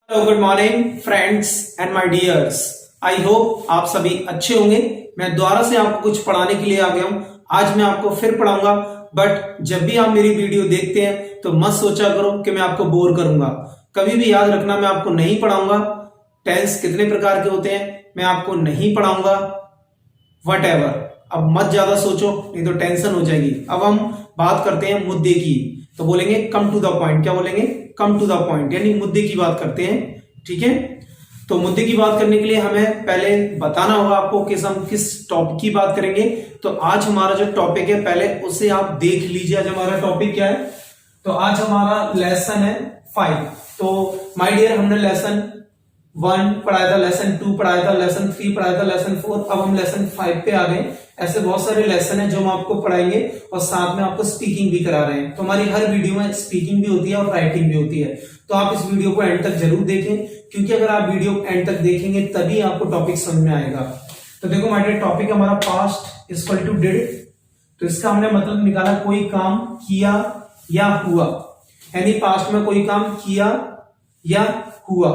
Hello good morning friends and my dears. I hope आप सभी अच्छे होंगे। मैं दोबारा से आपको कुछ पढ़ाने के लिए आ गया हूं। आज मैं आपको फिर पढ़ाऊंगा, बट जब भी आप मेरी वीडियो देखते हैं तो मत सोचा करो कि मैं आपको बोर करूंगा। कभी भी याद रखना, मैं आपको नहीं पढ़ाऊंगा टेंस कितने प्रकार के होते हैं, मैं आपको नहीं पढ़ाऊंगा वट एवर। अब मत ज्यादा सोचो, नहीं तो टेंशन हो जाएगी। अब हम बात करते हैं मुद्दे की, तो बोलेंगे कम टू द पॉइंट। क्या बोलेंगे? कम टू द पॉइंट, यानी मुद्दे की बात करते हैं। ठीक है, तो मुद्दे की बात करने के लिए हमें पहले बताना होगा आपको कि हम किस टॉपिक की बात करेंगे। तो आज हमारा जो टॉपिक है पहले उसे आप देख लीजिए। आज हमारा टॉपिक क्या है? तो आज हमारा लेसन है 5। तो माय डियर, हमने लेसन 1 पढ़ाया था, लेसन 2 पढ़ाया था, लेसन 3 पढ़ाया था, लेसन 4। अब हम लेसन 5 पे आ गए। ऐसे बहुत सारे लेसन है जो हम आपको पढ़ाएंगे और साथ में आपको स्पीकिंग भी करा रहे हैं। तो हमारी हर वीडियो में स्पीकिंग भी होती है और राइटिंग भी होती है। तो आप इस वीडियो को एंड तक जरूर देखें, क्योंकि अगर आप वीडियो एंड तक देखेंगे तभी आपको टॉपिक समझ में आएगा। तो देखो हमारे टॉपिक हमारा पास्ट इक्वल टू डिड। तो इसका हमने मतलब निकाला कोई काम किया या हुआ, यानी पास्ट में कोई काम किया या हुआ।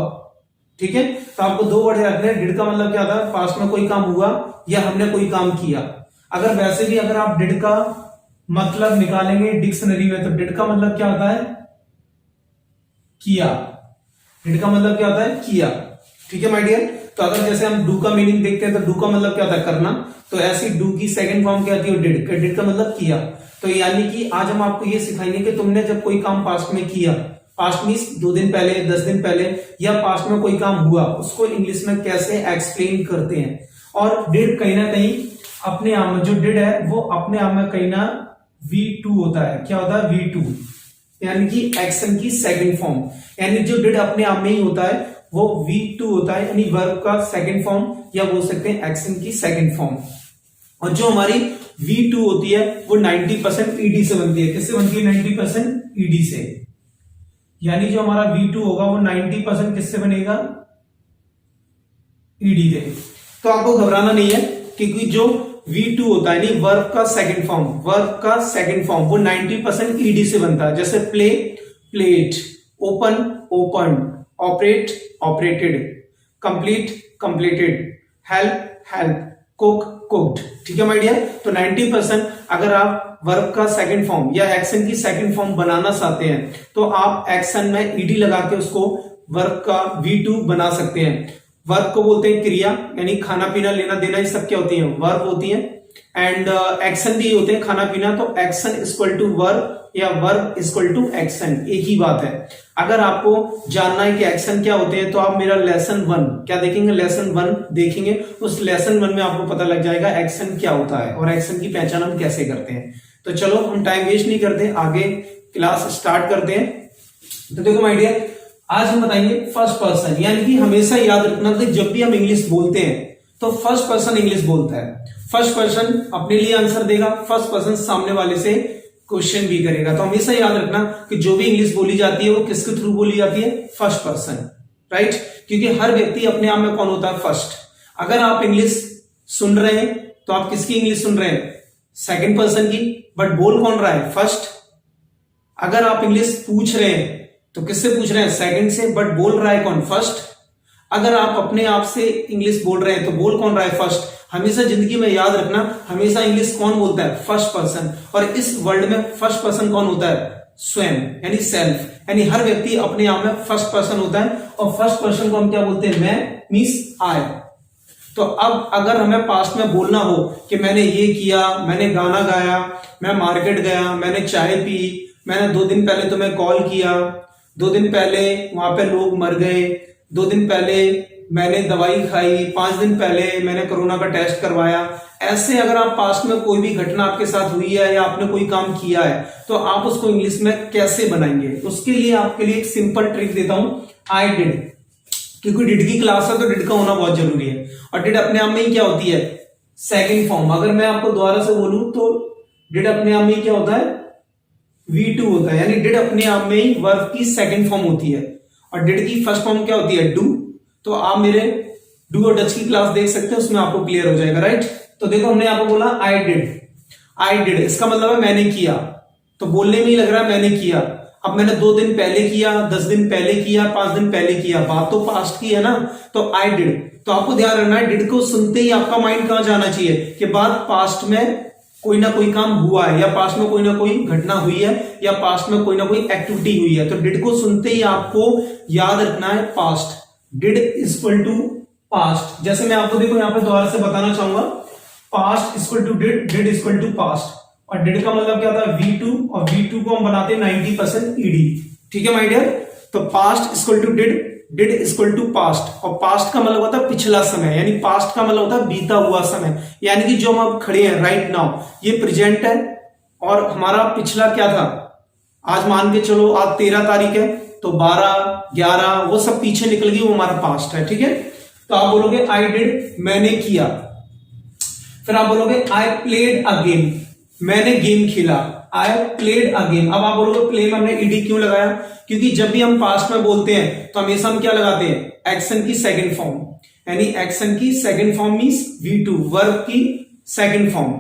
ठीक है, तो आपको दो वर्ड रखने हैं। डिड का मतलब क्या था? पास्ट में कोई काम हुआ या हमने कोई काम किया। अगर वैसे भी अगर आप डिड का मतलब निकालेंगे डिक्शनरी में, तो डिड का मतलब क्या होता है? किया। डिड का मतलब क्या होता है? किया। ठीक है माय डियर। तो अगर जैसे हम डू का मीनिंग देखते हैं, तो डू का मतलब क्या होता है? करना। तो ऐसी डू की सेकंड फॉर्म क्या होती है? डिड। डिड का मतलब किया। तो यानी कि आज हम आपको ये सिखाएंगे कि तुमने जब कोई काम पास्ट में किया, पास्ट मीन्स 2 दिन पहले, 10 दिन पहले, या पास्ट में कोई काम हुआ, उसको इंग्लिश में कैसे एक्सप्लेन करते हैं। और डिड कहीं ना कहीं अपने आप में, जो डिड है वो अपने आप में कहीं ना V2 होता है। क्या होता है? V2, यानी कि एक्शन की सेकंड फॉर्म। यानी जो डिड अपने आप में ही होता है वो V2 होता है, यानी वर्ब का सेकंड फॉर्म, या बोल सकते हैं एक्शन की सेकंड फॉर्म। और जो हमारी V2 होती है वो 90% ईडी से बनती है। किससे बनती है? 90% ईडी से। यानी जो हमारा V2 होगा वो 90% किससे बनेगा? ईडी से। तो आपको घबराना नहीं है, क्योंकि जो V2 होता है, यानी वर्ब का सेकंड फॉर्म, वर्ब का सेकंड फॉर्म वो 90% ईडी से बनता है। जैसे play, plate, open, open, operate, operated, complete, completed, help, help, cook, cooked. ठीक है माय डियर। तो 90% अगर आप वर्ब का सेकंड फॉर्म या एक्शन की सेकंड फॉर्म बनाना चाहते हैं, तो आप एक्शन में ईडी लगा के उसको वर्ब का V2 बना सकते हैं। वर्ब को बोलते हैं क्रिया, यानी खाना पीना, लेना देना, ये सब क्या होती है? वर्ब होती है। एंड एक्शन भी होते हैं, खाना पीना। तो एक्शन इक्वल टू वर्ब या वर्ब इक्वल टू एक्शन, एक ही बात है। अगर आपको जानना है कि एक्शन क्या होते हैं, तो आप मेरा लेसन 1 क्या देखेंगे? लेसन 1 देखेंगे। उस लेसन 1 में आपको पता लग जाएगा एक्शन क्या होता है और एक्शन की पहचान हम कैसे करते हैं। तो चलो हम टाइम वेस्ट नहीं करते, आगे क्लास स्टार्ट करते हैं। तो देखो माय डियर, आज हम बताएंगे फर्स्ट पर्सन। यानी कि हमेशा याद रखना कि जब भी हम इंग्लिश बोलते हैं तो फर्स्ट पर्सन इंग्लिश बोलता है। फर्स्ट पर्सन अपने लिए आंसर देगा, फर्स्ट पर्सन सामने वाले से क्वेश्चन भी करेगा। तो हमेशा याद रखना कि जो भी इंग्लिश बोली जाती है वो किसके थ्रू बोली जाती है? First person, right. क्योंकि हर व्यक्ति अपने आप में कौन होता है? फर्स्ट। अगर आप इंग्लिश सुन रहे हैं तो आप किसकी इंग्लिश सुन रहे हैं? सेकंड पर्सन की, बट बोल कौन रहा है? फर्स्ट। अगर आप इंग्लिश पूछ रहे हैं तो किससे पूछ रहे हैं? सेकंड से, बट बोल रहा है कौन? फर्स्ट। अगर आप अपने आप से इंग्लिश बोल रहे हैं तो बोल कौन रहा है? फर्स्ट। हमेशा जिंदगी में याद रखना, हमेशा इंग्लिश कौन बोलता है? First person. और इस वर्ल्ड में फर्स्ट पर्सन कौन होता है? स्वयं, यानी सेल्फ। यानी हर व्यक्ति अपने आप में फर्स्ट पर्सन होता है। और फर्स्ट पर्सन को हम क्या बोलते हैं? मैं मीन्स आई। तो अब अगर हमें पास्ट में बोलना हो कि मैंने ये किया, मैंने गाना गाया, मैं मार्केट गया, मैंने चाय पी, मैंने 2 दिन पहले तुम्हें कॉल किया, 2 दिन पहले वहां पे लोग मर गए, 2 दिन पहले मैंने दवाई खाई, 5 दिन पहले मैंने कोरोना का टेस्ट करवाया। ऐसे अगर आप पास्ट में कोई भी घटना आपके साथ हुई है या आपने कोई काम किया है, तो आप उसको इंग्लिश में कैसे बनाएंगे? उसके लिए आपके लिए एक सिंपल ट्रिक देता हूं, आई डिड। क्योंकि डिड की क्लास है तो डिड का होना बहुत जरूरी है। और डिड अपने आप में ही क्या होती है? Second form. अगर मैं आपको दोबारा से बोलूं तो डिड अपने आप में ही क्या होता है? V2 होता है। यानी डिड अपने आप में ही वर्ब की सेकंड फॉर्म होती है। और डिड की फर्स्ट फॉर्म क्या होती है? डू। तो आप मेरे डू और डच की क्लास देख सकते हैं, उसमें आपको क्लियर हो जाएगा, राइट। तो देखो हमने यहां पर बोला आई डिड। आई डिड इसका मतलब है मैंने किया। तो बोलने में ही लग रहा है मैंने किया। अब मैंने 2 दिन पहले किया, 10 दिन पहले किया, 5 दिन पहले किया, बात तो पास्ट की है ना, तो आई डिड। तो आपको ध्यान रखना है, डिड को सुनते ही आपका माइंड कहां जाना चाहिए कि बात पास्ट में कोई ना कोई काम हुआ है, या पास्ट में कोई ना कोई घटना हुई है, या पास्ट में कोई ना कोई एक्टिविटी हुई है। तो डिड को सुनते ही आपको याद रखना है past. Did is equal to past. जैसे मैं आपको देखो यहां पे दोबारा से बताना चाहूंगा, past equal to did, did equal to past. और डिड का मतलब क्या था, V2, और V2 को हम बनाते हैं 90% ईडी। ठीक है माय डियर। तो past equal to did, did equal to past. और पास्ट का मतलब होता है पिछला समय, यानी पास्ट का मतलब होता है बीता हुआ समय, यानी कि जो हम अब खड़े हैं राइट नाउ, ये प्रेजेंट है। और हमारा पिछला क्या था, आज मान के चलो आज 13 तारीख है, तो 12, 11 वो सब पीछे निकल गई, वो हमारा पास्ट है। ठीक है। तो आप बोलोगे आई डिड, मैंने किया। फिर आप बोलोगे आई प्लेड अ गेम, मैंने गेम खेला। I played a game. अब आप बोलोगे प्ले में हमने ईडी क्यों लगाया, क्योंकि जब भी हम पास्ट में बोलते हैं तो हमेशा हम क्या लगाते हैं, एक्शन की सेकंड फॉर्म, यानी एक्शन की second form means V2, verb की सेकंड फॉर्म,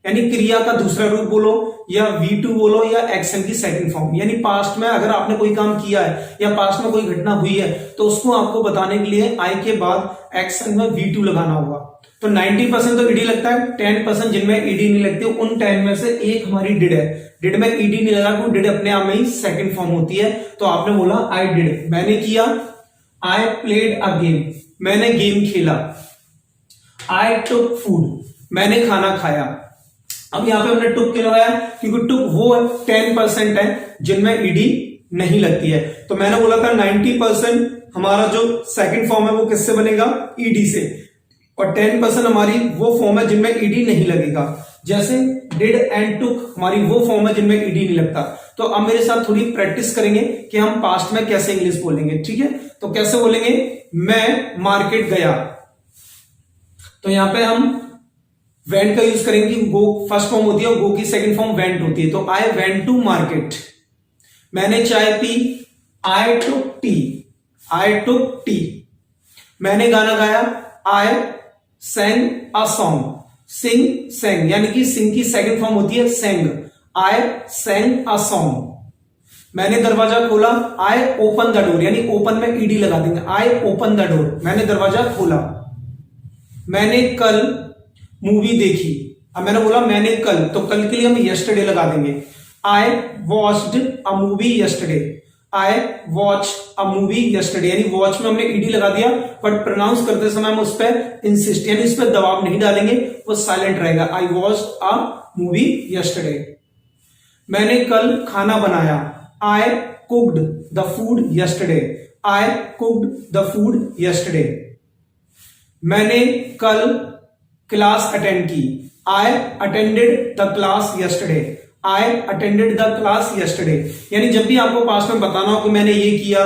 यानी क्रिया का दूसरा रूप बोलो, या V2 बोलो, या एक्शन की सेकंड फॉर्म। यानी पास्ट में अगर आपने कोई काम किया है या पास्ट में कोई घटना हुई है, तो उसको आपको बताने के लिए आई के बाद एक्शन में V2 लगाना होगा। तो 90% तो ईडी लगता है, 10% जिनमें ईडी नहीं लगती, उन 10 में से एक हमारी डिड है। डिड में ईडी नहीं लगा, क्योंकि डिड अपने आप में ही सेकंड फॉर्म होती है। तो आपने बोला आई डिड, मैंने किया। आई प्लेड अ गेम, मैंने गेम खेला। आई टुक फूड, मैंने खाना खाया। अब यहां पे हमने टुक क्यों लगाया, क्योंकि टुक वो 10% है जिनमें ईडी नहीं लगती है। तो मैंने बोला था 90% हमारा जो सेकंड फॉर्म है वो किससे बनेगा, ईडी से, और 10% हमारी वो फॉर्म है जिनमें ईडी नहीं लगेगा। जैसे डिड एंड टुक हमारी वो फॉर्म है जिनमें ईडी नहीं लगता। तो अब मेरे साथ थोड़ी प्रैक्टिस करेंगे कि हम पास्ट में कैसे इंग्लिश बोलेंगे। ठीक है। तो कैसे बोलेंगे, मैं मार्केट गया। तो यहां पे हम वेंट का यूज करेंगे, गो फर्स्ट फॉर्म होती है और गो की सेकंड फॉर्म वेंट होती है। तो आई वेंट टू मार्केट। मैंने चाय पी, I took tea, I took tea. मैंने गाना गाया, आई sang a song, sing sang, यानी कि sing की सेकंड फॉर्म होती है sang, I sang a song। मैंने दरवाजा खोला, I open the door, यानी ओपन में ईडी लगा देंगे, I open the door, मैंने दरवाजा खोला। मैंने कल मूवी देखी। अब मैंने बोला मैंने कल, तो कल के लिए हम yesterday लगा देंगे, I watched a movie yesterday, I watch a movie yesterday, यानी वॉच में हमने ईडी लगा दिया, बट प्रोनाउंस करते समय हम उस पर इंसिस्ट, यानी उस पर दबाव नहीं डालेंगे, वो साइलेंट रहेगा। I watched a movie yesterday। मैंने कल खाना बनाया, I cooked the food yesterday, I cooked the food yesterday। मैंने कल क्लास अटेंड की, I attended the class yesterday, I attended the class yesterday। यानी जब भी आपको पास्ट में बताना हो कि मैंने ये किया,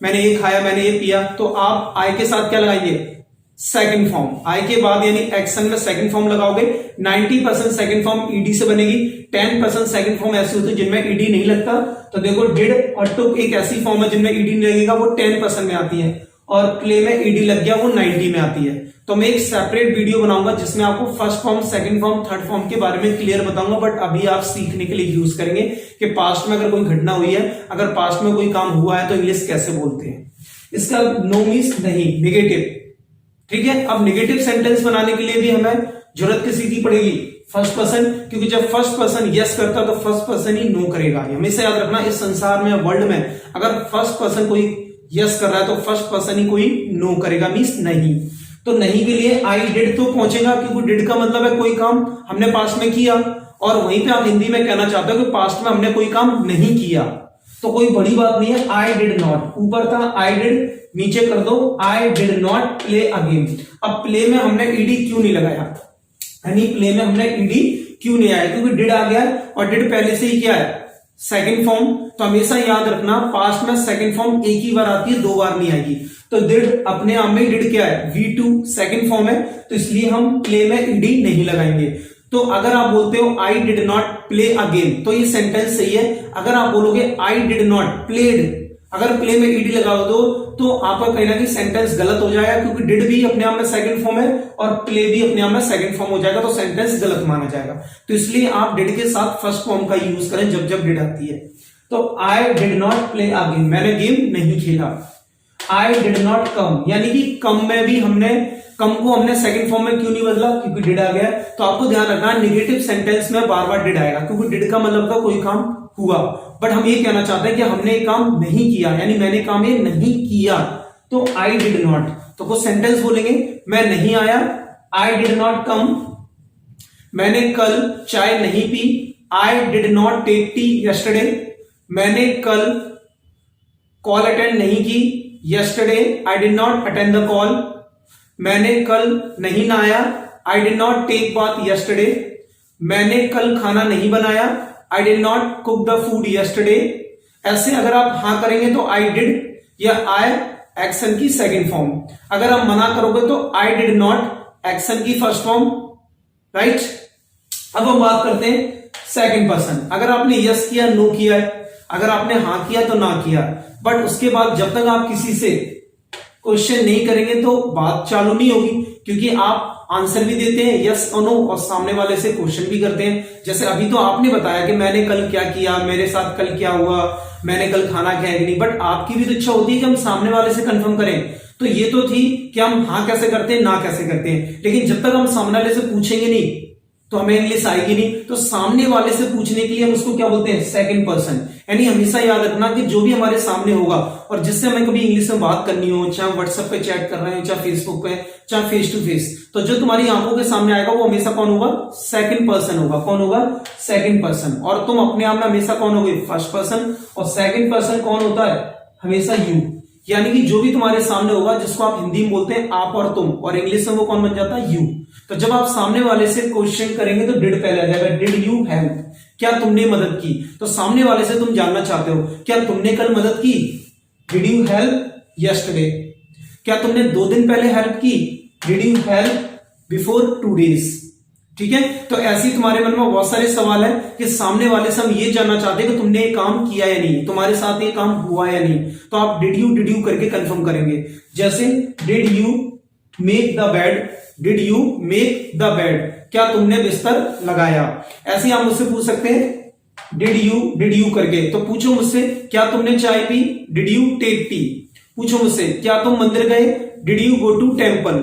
मैंने ये खाया, मैंने ये पिया, तो आप आई के साथ क्या लगाइए, सेकंड फॉर्म। आई के बाद यानी एक्शन में सेकंड फॉर्म लगाओगे। 90% सेकंड फॉर्म ईडी से बनेगी, 10% सेकंड फॉर्म ऐसी होती है जिनमें ईडी नहीं लगता। तो देखो डिड और टुक एक ऐसी फॉर्म है जिनमें ईडी नहीं लगेगा, वो 10% में आती है, और प्ले में ईडी लग गया वो 90 में आती है। तो मैं एक सेपरेट वीडियो बनाऊंगा जिसमें आपको first form, second form, third form के बारे में क्लियर बताऊंगा, बट अभी आप सीखने के लिए यूज करेंगे कि पास्ट में अगर कोई घटना हुई है, अगर पास्ट में कोई काम हुआ है तो इंग्लिश कैसे बोलते हैं। इसका नो मीन्स नहीं, नेगेटिव। ठीक है। अब नेगेटिव सेंटेंस बनाने के लिए भी हमें जरूरत किसी की पड़ेगी, फर्स्ट पर्सन, क्योंकि जब फर्स्ट पर्सन यस करता तो फर्स्ट पर्सन ही नो करेगा। हमेशा याद रखना, इस संसार में, वर्ल्ड में अगर फर्स्ट पर्सन कोई यस कर रहा है तो फर्स्ट पर्सन ही कोई नो करेगा, मीन्स नहीं। तो नहीं के लिए आई डिड तो पहुंचेगा, क्योंकि डिड का मतलब है कोई काम हमने पास्ट में किया, और वहीं पे आप हिंदी में कहना चाहते हो कि पास्ट में हमने कोई काम नहीं किया, तो कोई बड़ी बात नहीं है। आई डिड नॉट, ऊपर था आई डिड, नीचे कर दो आई did not play a game. अब प्ले में हमने ईडी क्यों नहीं लगाया, यानी प्ले में हमने ईडी क्यों नहीं आया, क्योंकि डिड आ गया, और डिड पहले से ही क्या है, सेकंड फॉर्म। तो हमेशा याद रखना, पास्ट में सेकंड फॉर्म एक ही बार आती है, 2 बार नहीं आएगी। तो डिड अपने आप में, डिड क्या है, V2 सेकंड फॉर्म है, तो इसलिए हम प्ले में ईडी नहीं लगाएंगे। तो अगर आप बोलते हो आई did not play a game, तो ये सेंटेंस सही है। अगर आप बोलोगे आई डिड नॉट प्लेड, अगर प्ले में ईडी लगा दो तो आपका कहीं ना कहीं सेंटेंस गलत हो जाएगा, क्योंकि डिड भी अपने आप में सेकंड फॉर्म है और प्ले भी अपने आप में सेकंड फॉर्म हो जाएगा, तो सेंटेंस गलत माना जाएगा। तो इसलिए आप डिड के साथ फर्स्ट फॉर्म का यूज करें जब जब डिड आती है। तो I did not play a game, मैंने गेम नहीं खेला। आई डिड नॉट कम, यानी कि कम में भी कम को हमने सेकंड फॉर्म में क्यों नहीं बदला, क्योंकि डिड आ गया। तो आपको ध्यान रखना नेगेटिव सेंटेंस में बार बार डिड आएगा, क्योंकि डिड का मतलब था कोई काम हुआ, बट हम ये कहना चाहते हैं कि हमने ये काम नहीं किया, यानी मैंने काम ये नहीं किया। तो आई डिड नॉट, तो कुछ सेंटेंस बोलेंगे, मैं नहीं आया, आई डिड नॉट कम, मैंने कल चाय नहीं पी, I did not take tea yesterday, मैंने कल कॉल अटेंड नहीं की, yesterday I did not attend the call, मैंने कल नहीं नहाया, I did not take bath yesterday, मैंने कल खाना नहीं बनाया, I did not cook the food yesterday. ऐसे अगर आप हाँ करेंगे तो आई डिड या आई एक्शन की सेकंड फॉर्म, अगर आप मना करोगे तो आई डिड नॉट एक्शन की फर्स्ट फॉर्म, राइट। अब हम बात करते हैं सेकंड पर्सन, अगर आपने यस किया नो किया है, अगर आपने हाँ किया तो ना किया, बट उसके बाद जब तक आप किसी से क्वेश्चन नहीं करेंगे तो बात चालू नहीं होगी, क्योंकि आप आंसर भी देते हैं यस और नो, और सामने वाले से क्वेश्चन भी करते हैं। जैसे अभी तो आपने बताया कि मैंने कल क्या किया, मेरे साथ कल क्या हुआ, मैंने कल खाना खाया कि नहीं, बट आपकी भी तो इच्छा होती है कि हम सामने वाले से कंफर्म करें। तो ये तो थी कि हम हाँ कैसे करते हैं, ना कैसे करते हैं, लेकिन जब तक हम सामने वाले से पूछेंगे नहीं तो हमें इंग्लिश आएगी नहीं। तो सामने वाले से पूछने के लिए हम उसको क्या बोलते हैं, सेकंड पर्सन। यानी हमेशा याद रखना कि जो भी हमारे सामने होगा और जिससे हमें कभी इंग्लिश में बात करनी हो, चाहे व्हाट्सएप पे चैट कर रहे हो, चाहे फेसबुक पे, चाहे फेस टू फेस, तो जो तुम्हारी आंखों के सामने आएगा वो हमेशा कौन होगा, सेकंड पर्सन होगा। कौन होगा, सेकंड पर्सन। और तुम अपने आप में हमेशा कौन होगे, फर्स्ट पर्सन। और सेकंड पर्सन कौन होता है, हमेशा यू। यानी कि जो भी तुम्हारे सामने होगा, जिसको आप हिंदी में बोलते हैं आप और तुम, और इंग्लिश में वो कौन बन जाता है, यू। तो जब आप सामने वाले से क्वेश्चन करेंगे तो डिड पहले आ जाएगा, डिड यू हेल्प, क्या तुमने मदद की। तो सामने वाले से तुम जानना चाहते हो क्या तुमने कल मदद की, डिड यू हेल्प यस्टरडे। क्या तुमने 2 दिन पहले हेल्प की, did you help before 2 days। ठीक है, तो ऐसे ही तुम्हारे मन में बहुत सारे सवाल है कि सामने वाले से हम ये जानना चाहते हैं कि तुमने ये काम किया या नहीं, तुम्हारे साथ ये काम हुआ या नहीं। तो आप डिड यू करके कंफर्म करेंगे। जैसे did you make the bed, did you make the bed, क्या तुमने बिस्तर लगाया। ऐसे ही आप मुझसे पूछ सकते हैं डिड यू करके। तो पूछो मुझसे क्या तुमने चाय पी, डिड यू टेक टी। पूछो मुझसे क्या तुम मंदिर गए, did you go to temple.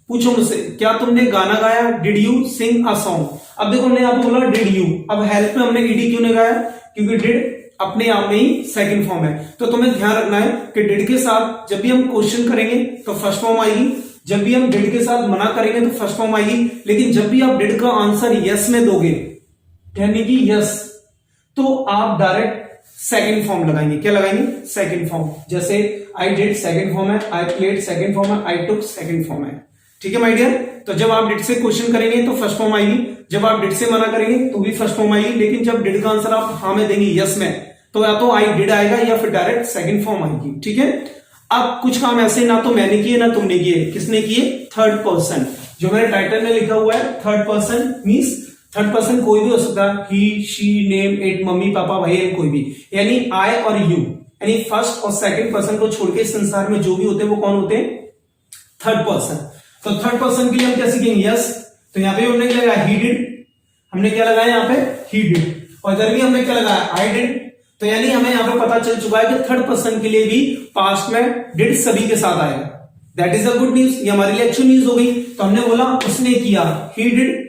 पूछो मुझसे क्या तुमने गाना गाया, did you sing a song. अब देखो हमने यहां पे बोला डिड यू, अब हेल्प में हमने ईडी क्यों नहीं गाया, क्योंकि डिड अपने आप में ही सेकंड फॉर्म है। तो तुम्हें ध्यान रखना है कि डिड के साथ जब भी हम क्वेश्चन करेंगे तो फर्स्ट फॉर्म आएगी, जब भी हम डिड के साथ मना करेंगे तो फर्स्ट फॉर्म आएगी। लेकिन जब भी आप डिड का आंसर यस में दोगे, यानी कि यस, तो आप डायरेक्ट सेकंड फॉर्म लगाएंगे। क्या लगाएंगे, सेकंड फॉर्म। जैसे आई डिड सेकंड फॉर्म है, आई प्लेड सेकंड फॉर्म है, आई टुक सेकंड फॉर्म है। ठीक है माय डियर। तो जब आप डिड से क्वेश्चन करेंगे तो फर्स्ट फॉर्म आएगी, जब आप डिड से मना करेंगे तो भी फर्स्ट फॉर्म आएगी। लेकिन जब डिड का आंसर आप हाँ में देंगे, यस में, तो या तो आई डिड आएगा या फिर डायरेक्ट सेकंड फॉर्म आएगी। ठीक है, अब कुछ काम ऐसे ना तो मैंने किए ना तुमने किए, किसने किए, थर्ड पर्सन। जो मेरे टाइटल में लिखा हुआ है third person means third person कोई भी हो सकता है, ही, शी, नेम, इट, मम्मी, पापा, भाई, कोई भी, यानी आई और यू, यानी फर्स्ट और सेकंड पर्सन को छोड़ के इस संसार में जो भी होते हैं वो कौन होते हैं, थर्ड पर्सन। तो थर्ड पर्सन के लिए हम क्या सीखेंगे, यस। तो यहाँ पे हमने क्या लगाया, ही डिड, हमने क्या लगाया यहाँ पे, ही डिड। और इधर भी हमने क्या लगाया, आई डिड। तो यानी हमें यहाँ पे पता चल चुका है कि थर्ड पर्सन के लिए भी पास्ट में डिड सभी के साथ आएगा। That is a good news, ये हमारे लिए अच्छी न्यूज हो गई। तो हमने बोला उसने किया, ही डिड,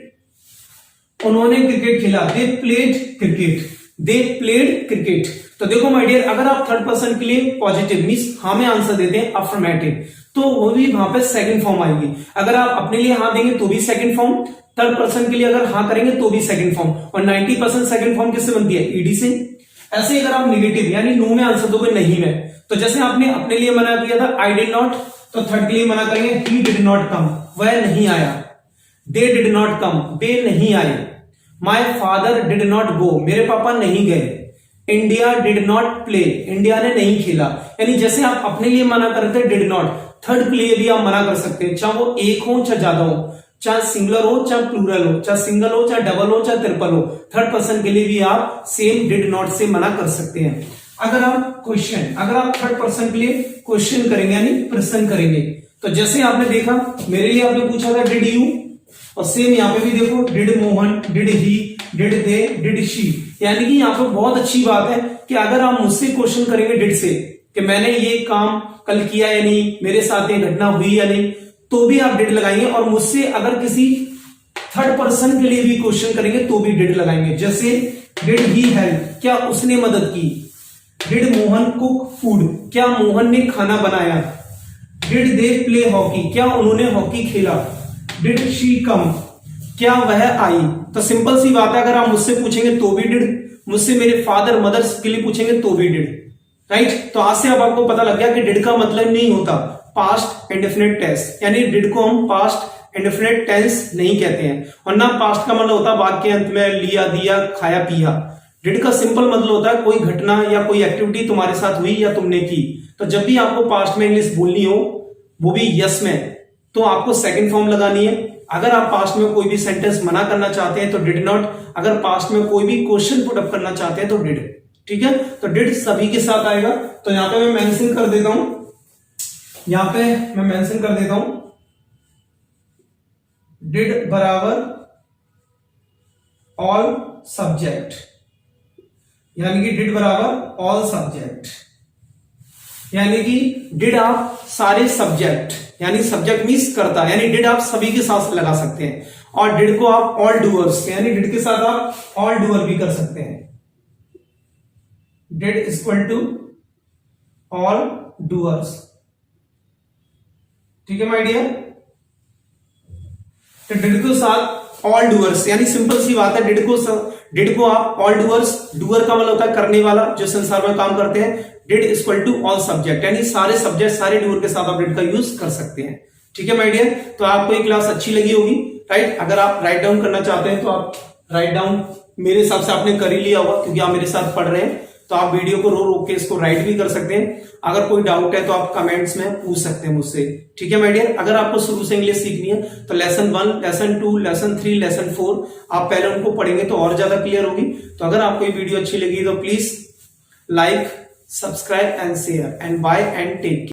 उन्होंने क्रिकेट खेला, they played cricket, they played cricket. तो देखो माय डियर, अगर आप थर्ड पर्सन के लिए पॉजिटिव मींस हाँ में आंसर देते हैं, अफर्मेटिव, तो वो भी वहां पे सेकंड फॉर्म आएगी। अगर आप अपने लिए हाँ देंगे तो भी सेकंड फॉर्म, थर्ड पर्सन के लिए अगर हाँ करेंगे तो भी सेकंड फॉर्म। और 90% सेकंड फॉर्म किससे बनती है, ईडी से। ऐसे ही अगर आप नेगेटिव यानी नो में आंसर दोगे, नहीं में, तो जैसे आपने अपने लिए मना किया था आई डिड नॉट, तो थर्ड के लिए मना करेंगे, ही डिड नॉट कम, वह नहीं आया। दे डिड नॉट कम, वे नहीं आए। My father did not go, मेरे पापा नहीं गए। India did not play, India ने नहीं खेला। यानी जैसे आप अपने लिए मना करते हैं डिड नॉट, थर्ड के लिए भी आप मना कर सकते हैं, चाहे वो एक हो चाहे ज्यादा हो, चाहे सिंगुलर हो चाहे प्लूरल हो, चाहे सिंगल हो चाहे डबल हो चाहे ट्रिपल हो, थर्ड पर्सन के लिए भी आप सेम डिड नॉट से मना कर सकते हैं। अगर आप थर्ड पर्सन के लिए क्वेश्चन करेंगे यानी प्रश्न करेंगे, तो जैसे आपने देखा मेरे लिए आपने पूछा था डिड यू, और सेम यहाँ पे भी देखो did Mohan, did he, did they, did she. यानी कि यहाँ पर बहुत अच्छी बात है कि अगर आप मुझसे क्वेश्चन करेंगे डिड से कि मैंने ये काम कल किया या नहीं, मेरे साथ ये घटना हुई या नहीं, तो भी आप डिड लगाएंगे। और मुझसे अगर किसी थर्ड पर्सन के लिए भी क्वेश्चन करेंगे तो भी डिड लगाएंगे। जैसे डिड ही हेल्प, क्या उसने मदद की। डिड मोहन कुक फूड, क्या मोहन ने खाना बनाया। डिड दे प्ले हॉकी, क्या उन्होंने हॉकी खेला। डिड शी कम, क्या वह आई। तो सिंपल सी बात है, अगर आप मुझसे पूछेंगे तो भी डिड, मुझसे मेरे फादर मदर के लिए पूछेंगे तो भी डिड, राइट। तो आज से अब आपको पता लग गया कि डिड का मतलब नहीं होता पास्ट इंडेफिनिट टेंस, यानी डिड को हम पास्ट इंडेफिनिट टेंस नहीं कहते हैं। और ना पास्ट का मतलब होता वाक्य अंत में लिया, दिया, खाया, पिया। डिड का सिंपल मतलब होता है कोई घटना या कोई एक्टिविटी तुम्हारे साथ हुई या तुमने की। तो जब भी आपको पास्ट में इंग्लिश बोलनी हो, वो भी यस में, तो आपको सेकंड फॉर्म लगानी है। अगर आप पास्ट में कोई भी सेंटेंस मना करना चाहते हैं तो डिड नॉट, अगर पास्ट में कोई भी क्वेश्चन पुट अप करना चाहते हैं तो डिड, ठीक है। तो डिड सभी के साथ आएगा। तो यहां पे मैं मेंशन कर देता हूं, यहां पे मैं मेंशन कर देता हूं डिड बराबर ऑल सब्जेक्ट, यानी कि डिड बराबर ऑल सब्जेक्ट, यानी कि डिड आप सारे सब्जेक्ट, यानी सब्जेक्ट मीन्स करता, यानी डिड आप सभी के साथ लगा सकते हैं। और डिड को आप ऑल डूअर्स, यानी डिड के साथ आप ऑल डूअर भी कर सकते हैं। Did equal to all doers, ठीक है माय डियर। तो डिड को साथ ऑल डूअर्स, यानी सिंपल सी बात है, डिड को आप ऑल डूअर्स, डूअर का मतलब होता है करने वाला, जो संसार में काम करते हैं। Did equal to all subject, यानी सारे सब्जेक्ट, सारे डूअर के साथ आप डिड का यूज कर सकते हैं, ठीक है माय डियर। तो आपको ये क्लास अच्छी लगी होगी, राइट। अगर आप राइट डाउन करना चाहते हैं तो आप राइट डाउन, मेरे हिसाब से आपने कर ही लिया होगा क्योंकि आप मेरे साथ पढ़ रहे हैं। तो आप वीडियो को रो रो के इसको राइट भी कर सकते हैं। अगर कोई डाउट है तो आप कमेंट्स में पूछ सकते हैं मुझसे, ठीक है माय डियर। अगर आपको शुरू से इंग्लिश सीखनी है तो लेसन 1, लेसन 2, लेसन 3, लेसन 4 आप पहले उनको पढ़ेंगे तो और ज्यादा क्लियर होगी। तो अगर आपको ये वीडियो अच्छी लगी तो please like, subscribe and share, and bye and take care.